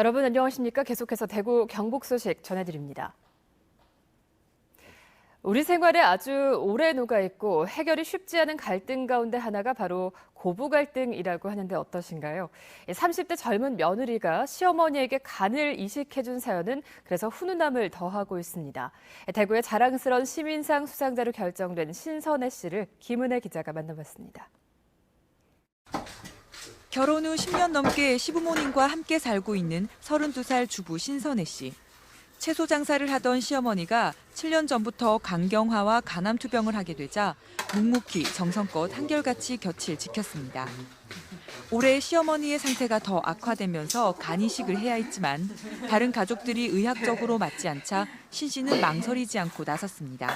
여러분 안녕하십니까? 계속해서 대구 경북 소식 전해드립니다. 우리 생활에 아주 오래 녹아있고 해결이 쉽지 않은 갈등 가운데 하나가 바로 고부 갈등이라고 하는데 어떠신가요? 30대 젊은 며느리가 시어머니에게 간을 이식해준 사연은 그래서 훈훈함을 더하고 있습니다. 대구의 자랑스러운 시민상 수상자로 결정된 신선혜 씨를 김은혜 기자가 만나봤습니다. 결혼 후 10년 넘게 시부모님과 함께 살고 있는 32살 주부 신선혜 씨. 채소 장사를 하던 시어머니가 7년 전부터 간경화와 간암투병을 하게 되자 묵묵히 정성껏 한결같이 곁을 지켰습니다. 올해 시어머니의 상태가 더 악화되면서 간이식을 해야 했지만 다른 가족들이 의학적으로 맞지 않자 신 씨는 망설이지 않고 나섰습니다.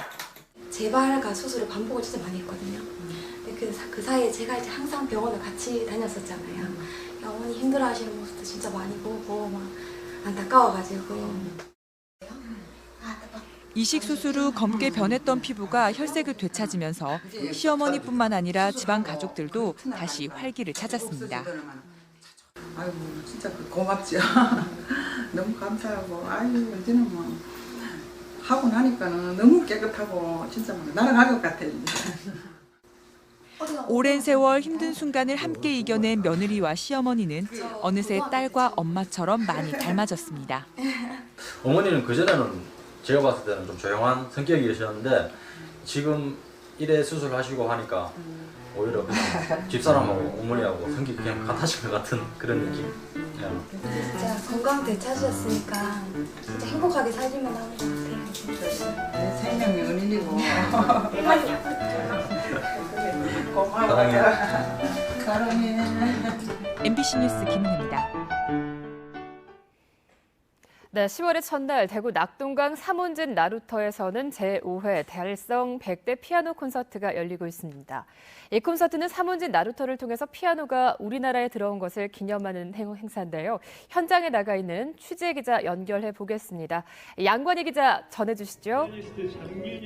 재발과 수술을 반복을 진짜 많이 했거든요. 근데 그 사이에 제가 이제 항상 병원을 같이 다녔었잖아요. 어머니 힘들어하시는 모습도 진짜 많이 보고 막 안타까워가지고. 이식 수술 후 검게 변했던 피부가 혈색을 되찾으면서 시어머니뿐만 아니라 집안 가족들도 다시 활기를 찾았습니다. 아이고 진짜 고맙죠. 너무 감사하고 아유 이제는 뭐 하고 나니까는 너무 깨끗하고 진짜 막 날아갈 것 같아요. 오랜 세월 힘든 순간을 함께 이겨낸 며느리와 시어머니는 어느새 딸과 엄마처럼 많이 닮아졌습니다. 어머니는 그전에는 제가 봤을 때는 좀 조용한 성격이셨는데 지금 일에 수술하시고 하니까 오히려 그냥 집사람하고 어머니하고 성격이 그냥 같아진 것 같은 그런 느낌. 진짜 건강 되찾으셨으니까 진짜 행복하게 살기만 하는 것 같아요. 내 생명이 은인이고 고마워. 사랑해. MBC 뉴스 김은혜입니다. 네, 10월의 첫날 대구 낙동강 삼원진 나루터에서는 제5회 달성 100대 피아노 콘서트가 열리고 있습니다. 이 콘서트는 삼원진 나루터를 통해서 피아노가 우리나라에 들어온 것을 기념하는 행사인데요. 현장에 나가 있는 취재 기자 연결해 보겠습니다. 양관희 기자 전해주시죠.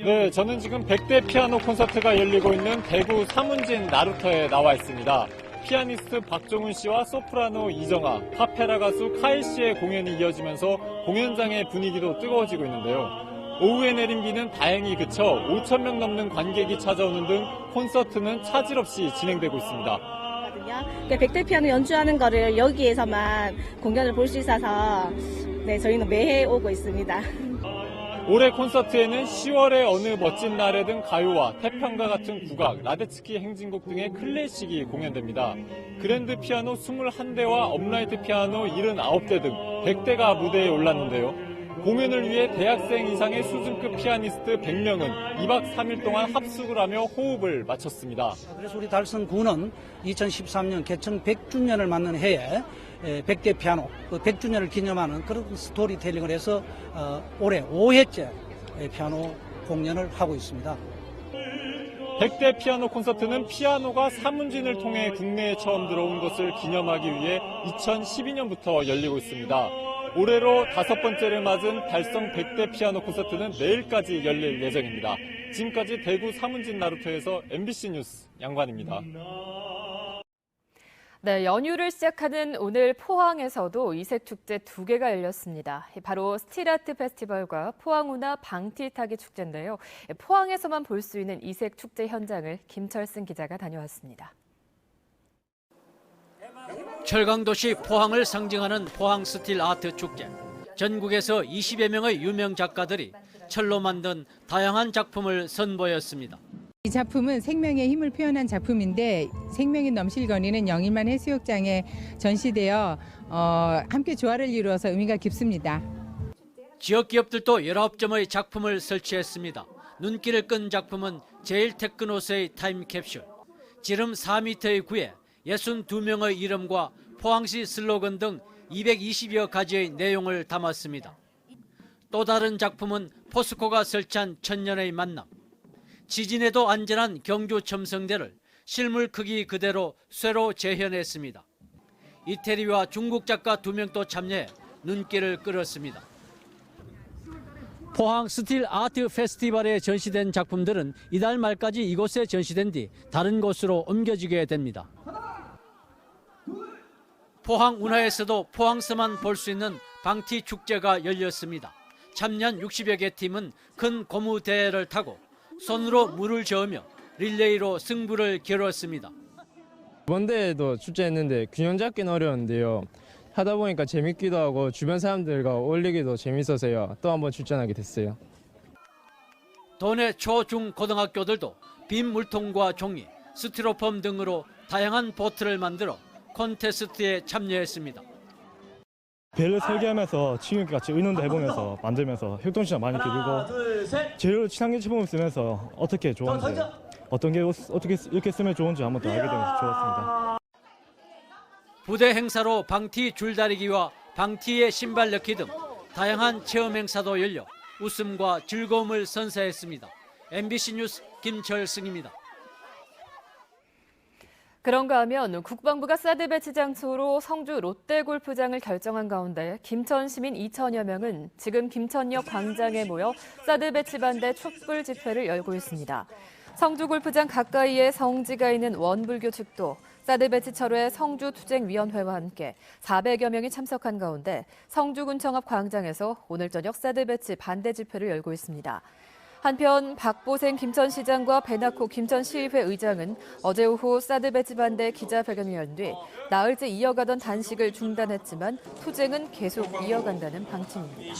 네, 저는 지금 100대 피아노 콘서트가 열리고 있는 대구 삼원진 나루터에 나와 있습니다. 피아니스트 박종훈 씨와 소프라노 이정아, 카페라 가수 카일 씨의 공연이 이어지면서 공연장의 분위기도 뜨거워지고 있는데요. 오후에 내린 비는 다행히 그쳐 5,000명 넘는 관객이 찾아오는 등 콘서트는 차질 없이 진행되고 있습니다. 100대 피아노 연주하는 거를 여기에서만 공연을 볼 수 있어서 네, 저희는 매해 오고 있습니다. 올해 콘서트에는 10월의 어느 멋진 날에 등 가요와 태평가 같은 국악, 라데츠키 행진곡 등의 클래식이 공연됩니다. 그랜드 피아노 21대와 업라이트 피아노 79대 등 100대가 무대에 올랐는데요. 공연을 위해 대학생 이상의 수준급 피아니스트 100명은 2박 3일 동안 합숙을 하며 호흡을 맞췄습니다. 그래서 우리 달성군은 2013년 개천 100주년을 맞는 해에 100대 피아노, 100주년을 기념하는 그런 스토리텔링을 해서 올해 5회째 피아노 공연을 하고 있습니다. 100대 피아노 콘서트는 피아노가 삼원진을 통해 국내에 처음 들어온 것을 기념하기 위해 2012년부터 열리고 있습니다. 올해로 5번째를 맞은 달성 100대 피아노 콘서트는 내일까지 열릴 예정입니다. 지금까지 대구 삼원진 나루터에서 MBC 뉴스 양관입니다. 네, 연휴를 시작하는 오늘 포항에서도 이색축제 2개가 열렸습니다. 바로 스틸아트 페스티벌과 포항운하 방티타기 축제인데요. 포항에서만 볼 수 있는 이색축제 현장을 김철승 기자가 다녀왔습니다. 철강도시 포항을 상징하는 포항 스틸아트 축제. 전국에서 20여 명의 유명 작가들이 철로 만든 다양한 작품을 선보였습니다. 이 작품은 생명의 힘을 표현한 작품인데 생명이 넘실거리는 영일만 해수욕장에 전시되어 함께 조화를 이루어서 의미가 깊습니다. 지역 기업들도 19점의 작품을 설치했습니다. 눈길을 끈 작품은 제일테크노스의 타임캡슐. 지름 4m의 구에 62명의 이름과 포항시 슬로건 등 220여 가지의 내용을 담았습니다. 또 다른 작품은 포스코가 설치한 천년의 만남. 지진에도 안전한 경주 첨성대를 실물 크기 그대로 쇠로 재현했습니다. 이태리와 중국 작가 2명도 참여해 눈길을 끌었습니다. 포항 스틸 아트 페스티벌에 전시된 작품들은 이달 말까지 이곳에 전시된 뒤 다른 곳으로 옮겨지게 됩니다. 포항 운하에서도 포항서만 볼 수 있는 방티 축제가 열렸습니다. 참여한 60여 개 팀은 큰 고무 대회를 타고 손으로 물을 저으며 릴레이로 승부를 겨뤘습니다. 이번 대회도 출제했는데 균형 잡기는 어려운데요. 하다 보니까 재밌기도 하고 주변 사람들과 어울리기도 재밌어서요. 또 한번 출전하게 됐어요. 도내 초, 중, 고등학교들도 빈 물통과 종이, 스티로폼 등으로 다양한 보트를 만들어 콘테스트에 참여했습니다. 배를 설계하면서 친구들과 같이 의논도 해보면서 만들면서 협동시장 많이 기르고 재료 친환경 제품을 쓰면서 어떻게 좋은지 어떤 게 어떻게 이렇게 쓰면 좋은지 한번 더 알게 되면서 좋았습니다. 부대 행사로 방티 줄다리기와 방티의 신발 넣기 등 다양한 체험 행사도 열려 웃음과 즐거움을 선사했습니다. MBC 뉴스 김철승입니다. 그런가 하면 국방부가 사드 배치 장소로 성주 롯데골프장을 결정한 가운데 김천 시민 2천여 명은 지금 김천역 광장에 모여 사드 배치 반대 촛불 집회를 열고 있습니다. 성주 골프장 가까이에 성지가 있는 원불교 측도 사드 배치 철회 성주투쟁위원회와 함께 400여 명이 참석한 가운데 성주군청 앞 광장에서 오늘 저녁 사드 배치 반대 집회를 열고 있습니다. 한편 박보생 김천시장과 배낙호 김천시의회 의장은 어제 오후 사드 배치 반대 기자회견을 연 뒤 나흘째 이어가던 단식을 중단했지만 투쟁은 계속 이어간다는 방침입니다.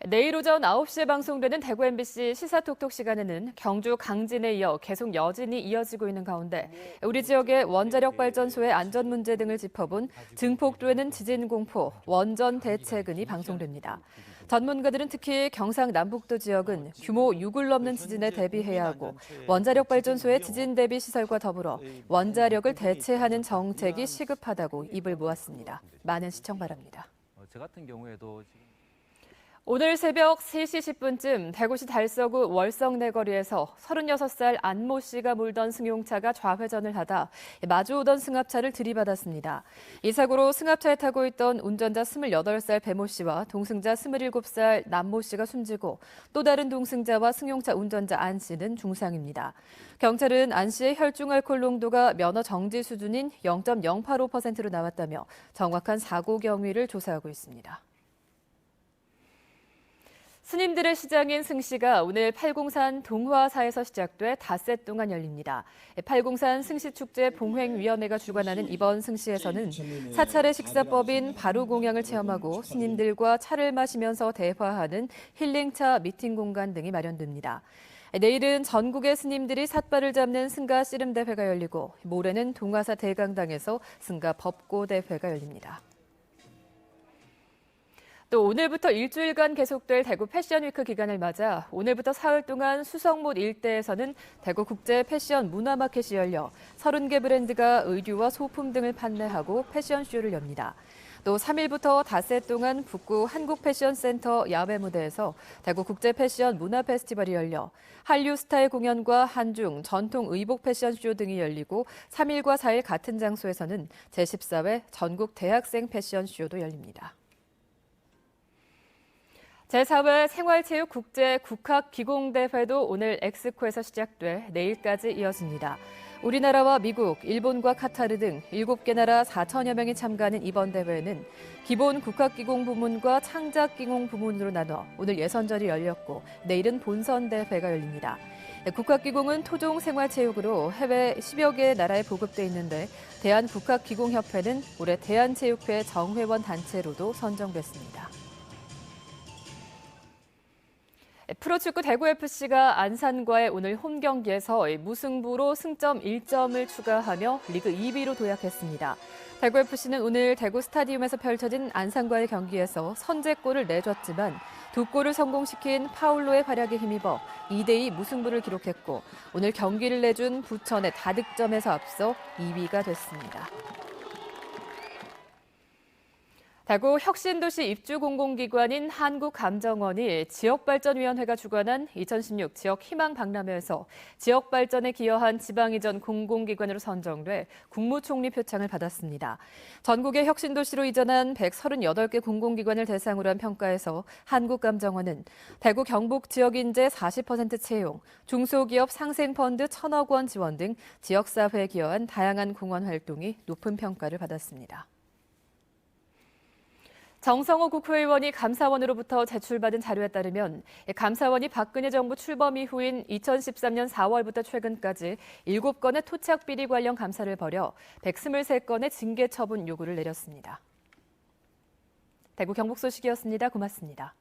내일 오전 9시에 방송되는 대구 MBC 시사톡톡 시간에는 경주 강진에 이어 계속 여진이 이어지고 있는 가운데 우리 지역의 원자력 발전소의 안전 문제 등을 짚어본 증폭되는 지진 공포, 원전 대책은이 방송됩니다. 전문가들은 특히 경상남북도 지역은 규모 6을 넘는 지진에 대비해야 하고 원자력 발전소의 지진 대비 시설과 더불어 원자력을 대체하는 정책이 시급하다고 입을 모았습니다. 많은 시청 바랍니다. 저 같은 경우에도 오늘 새벽 3시 10분쯤 대구시 달서구 월성내거리에서 36살 안모 씨가 몰던 승용차가 좌회전을 하다 마주오던 승합차를 들이받았습니다. 이 사고로 승합차에 타고 있던 운전자 28살 배모 씨와 동승자 27살 남모 씨가 숨지고 또 다른 동승자와 승용차 운전자 안 씨는 중상입니다. 경찰은 안 씨의 혈중 알코올 농도가 면허 정지 수준인 0.085%로 나왔다며 정확한 사고 경위를 조사하고 있습니다. 스님들의 시장인 승시가 오늘 팔공산 동화사에서 시작돼 닷새 동안 열립니다. 팔공산 승시축제 봉횡위원회가 주관하는 이번 승시에서는 사찰의 식사법인 바루공양을 체험하고 스님들과 차를 마시면서 대화하는 힐링차 미팅 공간 등이 마련됩니다. 내일은 전국의 스님들이 삿발을 잡는 승가 씨름 대회가 열리고 모레는 동화사 대강당에서 승가 법고 대회가 열립니다. 또 오늘부터 일주일간 계속될 대구 패션위크 기간을 맞아 오늘부터 사흘 동안 수성못 일대에서는 대구 국제 패션 문화마켓이 열려 30개 브랜드가 의류와 소품 등을 판매하고 패션쇼를 엽니다. 또 3일부터 닷새 동안 북구 한국패션센터 야외 무대에서 대구 국제 패션 문화 페스티벌이 열려 한류 스타일 공연과 한중 전통 의복 패션쇼 등이 열리고 3일과 4일 같은 장소에서는 제14회 전국 대학생 패션쇼도 열립니다. 제4회 생활체육 국제 국학기공대회도 오늘 엑스코에서 시작돼 내일까지 이어집니다. 우리나라와 미국, 일본과 카타르 등 7개 나라 4천여 명이 참가하는 이번 대회는 기본 국학기공 부문과 창작기공 부문으로 나눠 오늘 예선전이 열렸고 내일은 본선 대회가 열립니다. 국학기공은 토종 생활체육으로 해외 10여 개 나라에 보급돼 있는데 대한국학기공협회는 올해 대한체육회 정회원 단체로도 선정됐습니다. 프로축구 대구FC가 안산과의 오늘 홈경기에서 무승부로 승점 1점을 추가하며 리그 2위로 도약했습니다. 대구FC는 오늘 대구 스타디움에서 펼쳐진 안산과의 경기에서 선제골을 내줬지만 2골을 성공시킨 파울로의 활약에 힘입어 2대2 무승부를 기록했고 오늘 경기를 내준 부천의 다득점에서 앞서 2위가 됐습니다. 대구 혁신도시 입주공공기관인 한국감정원이 지역발전위원회가 주관한 2016 지역희망박람회에서 지역발전에 기여한 지방이전 공공기관으로 선정돼 국무총리 표창을 받았습니다. 전국의 혁신도시로 이전한 138개 공공기관을 대상으로 한 평가에서 한국감정원은 대구 경북 지역인재 40% 채용, 중소기업 상생펀드 1,000억 원 지원 등 지역사회에 기여한 다양한 공헌 활동이 높은 평가를 받았습니다. 정성호 국회의원이 감사원으로부터 제출받은 자료에 따르면 감사원이 박근혜 정부 출범 이후인 2013년 4월부터 최근까지 7건의 토착 비리 관련 감사를 벌여 123건의 징계 처분 요구를 내렸습니다. 대구 경북 소식이었습니다. 고맙습니다.